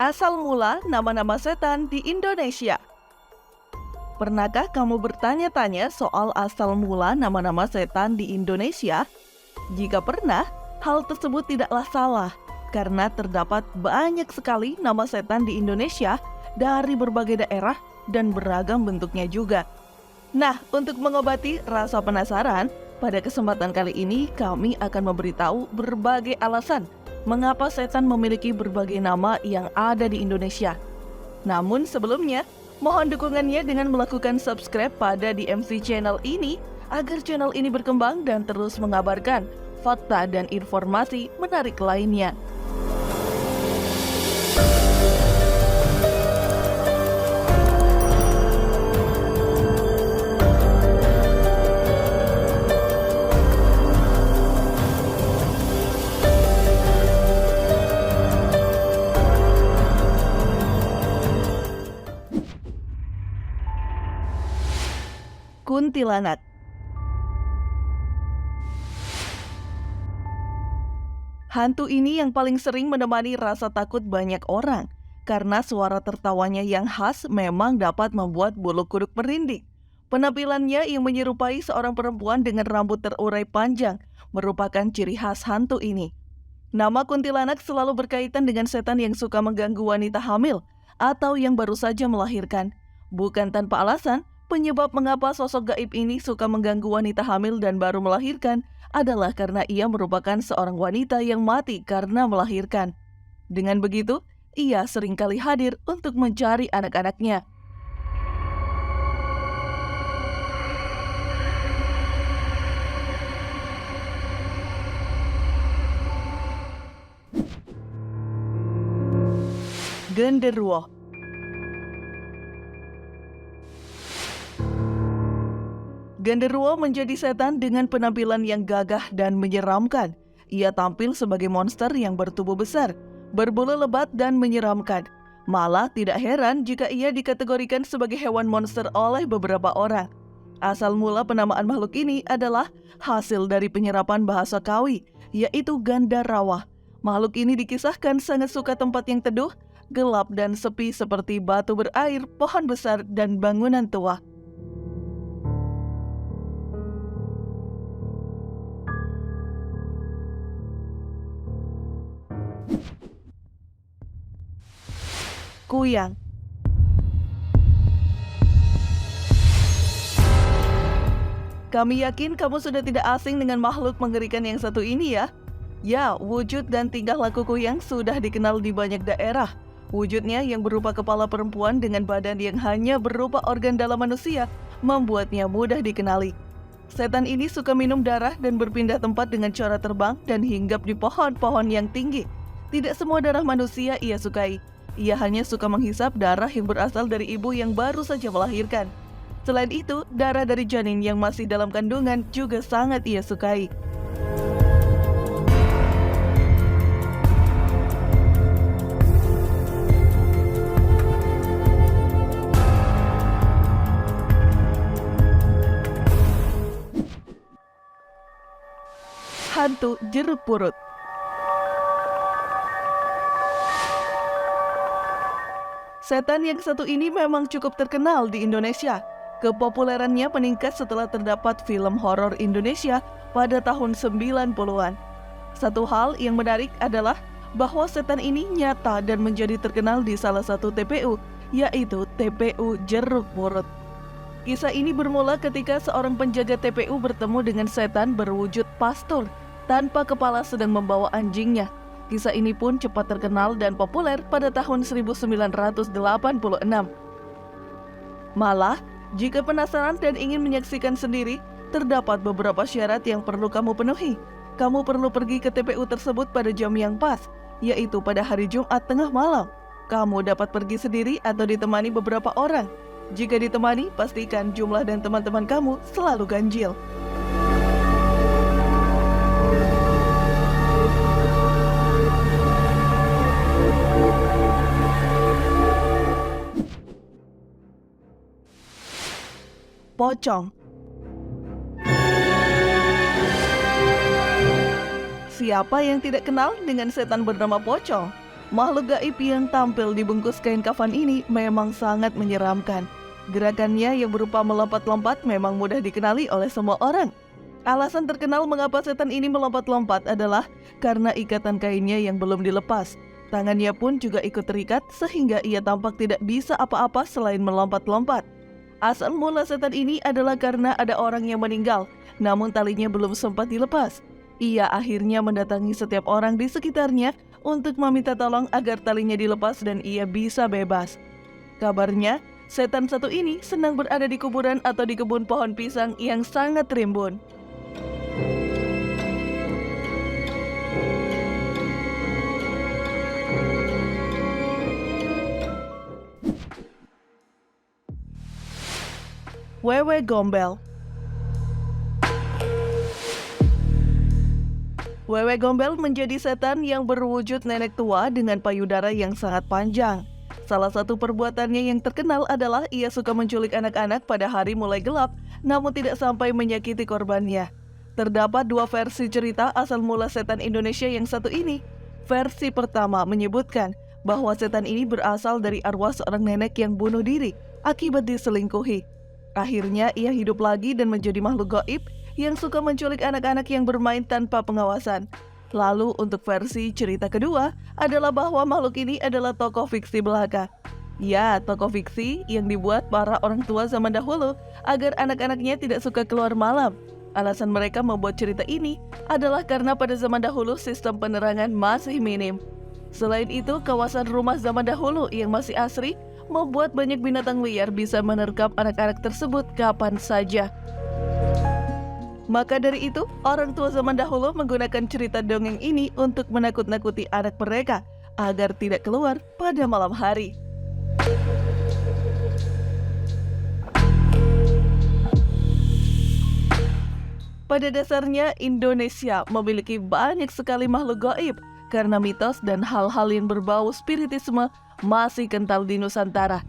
Asal mula nama-nama setan di Indonesia. Pernahkah kamu bertanya-tanya soal asal mula nama-nama setan di Indonesia? Jika pernah, hal tersebut tidaklah salah, karena terdapat banyak sekali nama setan di Indonesia dari berbagai daerah dan beragam bentuknya juga. Nah, untuk mengobati rasa penasaran, pada kesempatan kali ini kami akan memberitahu berbagai alasan mengapa setan memiliki berbagai nama yang ada di Indonesia. Namun sebelumnya, mohon dukungannya dengan melakukan subscribe pada DMC channel ini agar channel ini berkembang dan terus mengabarkan fakta dan informasi menarik lainnya. Kuntilanak. Hantu ini yang paling sering menemani rasa takut banyak orang, karena suara tertawanya yang khas memang dapat membuat bulu kuduk merinding. Penampilannya yang menyerupai seorang perempuan dengan rambut terurai panjang merupakan ciri khas hantu ini. Nama kuntilanak selalu berkaitan dengan setan yang suka mengganggu wanita hamil atau yang baru saja melahirkan. Bukan tanpa alasan, penyebab mengapa sosok gaib ini suka mengganggu wanita hamil dan baru melahirkan adalah karena ia merupakan seorang wanita yang mati karena melahirkan. Dengan begitu, ia seringkali hadir untuk mencari anak-anaknya. Genderuwo. Genderuwo menjadi setan dengan penampilan yang gagah dan menyeramkan. Ia tampil sebagai monster yang bertubuh besar, berbulu lebat dan menyeramkan. Malah tidak heran jika ia dikategorikan sebagai hewan monster oleh beberapa orang. Asal mula penamaan makhluk ini adalah hasil dari penyerapan bahasa Kawi, yaitu Gandarawa. Makhluk ini dikisahkan sangat suka tempat yang teduh, gelap dan sepi seperti batu berair, pohon besar, dan bangunan tua. Kuyang. Kami yakin kamu sudah tidak asing dengan makhluk mengerikan yang satu ini ya. Ya, wujud dan tingkah laku kuyang sudah dikenal di banyak daerah. Wujudnya yang berupa kepala perempuan dengan badan yang hanya berupa organ dalam manusia membuatnya mudah dikenali. Setan ini suka minum darah dan berpindah tempat dengan cara terbang dan hinggap di pohon-pohon yang tinggi. Tidak semua darah manusia ia sukai. Ia hanya suka menghisap darah yang berasal dari ibu yang baru saja melahirkan. Selain itu, darah dari janin yang masih dalam kandungan juga sangat ia sukai. Hantu jeruk purut. Setan yang satu ini memang cukup terkenal di Indonesia. Kepopulerannya meningkat setelah terdapat film horor Indonesia pada tahun 90-an. Satu hal yang menarik adalah bahwa setan ini nyata dan menjadi terkenal di salah satu TPU, yaitu TPU Jeruk Purut. Kisah ini bermula ketika seorang penjaga TPU bertemu dengan setan berwujud pastor tanpa kepala sedang membawa anjingnya. Kisah ini pun cepat terkenal dan populer pada tahun 1986. Malah, jika penasaran dan ingin menyaksikan sendiri, terdapat beberapa syarat yang perlu kamu penuhi. Kamu perlu pergi ke TPU tersebut pada jam yang pas, yaitu pada hari Jumat tengah malam. Kamu dapat pergi sendiri atau ditemani beberapa orang. Jika ditemani, pastikan jumlah dan teman-teman kamu selalu ganjil. Pocong. Siapa yang tidak kenal dengan setan bernama Pocong? Makhluk gaib yang tampil dibungkus kain kafan ini memang sangat menyeramkan. Gerakannya yang berupa melompat-lompat memang mudah dikenali oleh semua orang. Alasan terkenal mengapa setan ini melompat-lompat adalah karena ikatan kainnya yang belum dilepas. Tangannya pun juga ikut terikat sehingga ia tampak tidak bisa apa-apa selain melompat-lompat. Asal mula setan ini adalah karena ada orang yang meninggal, namun talinya belum sempat dilepas. Ia akhirnya mendatangi setiap orang di sekitarnya untuk meminta tolong agar talinya dilepas dan ia bisa bebas. Kabarnya, setan satu ini senang berada di kuburan atau di kebun pohon pisang yang sangat rimbun. Wewe Gombel. Wewe Gombel menjadi setan yang berwujud nenek tua dengan payudara yang sangat panjang. Salah satu perbuatannya yang terkenal adalah ia suka menculik anak-anak pada hari mulai gelap, namun tidak sampai menyakiti korbannya. Terdapat dua versi cerita asal mula setan Indonesia yang satu ini. Versi pertama menyebutkan bahwa setan ini berasal dari arwah seorang nenek yang bunuh diri akibat diselingkuhi. Akhirnya ia hidup lagi dan menjadi makhluk gaib yang suka menculik anak-anak yang bermain tanpa pengawasan. Lalu untuk versi cerita kedua adalah bahwa makhluk ini adalah tokoh fiksi belaka. Ya, tokoh fiksi yang dibuat para orang tua zaman dahulu agar anak-anaknya tidak suka keluar malam. Alasan mereka membuat cerita ini adalah karena pada zaman dahulu sistem penerangan masih minim. Selain itu, kawasan rumah zaman dahulu yang masih asri membuat banyak binatang liar bisa menerkam anak-anak tersebut kapan saja. Maka dari itu, orang tua zaman dahulu menggunakan cerita dongeng ini untuk menakut-nakuti anak mereka agar tidak keluar pada malam hari. Pada dasarnya, Indonesia memiliki banyak sekali makhluk gaib karena mitos dan hal-hal yang berbau spiritisme masih kental di Nusantara.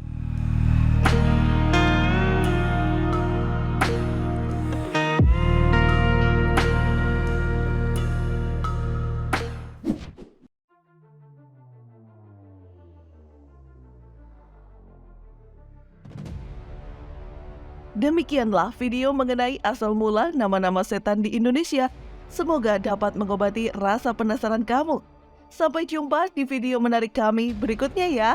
Demikianlah video mengenai asal mula nama-nama setan di Indonesia. Semoga dapat mengobati rasa penasaran kamu. Sampai jumpa di video menarik kami berikutnya ya.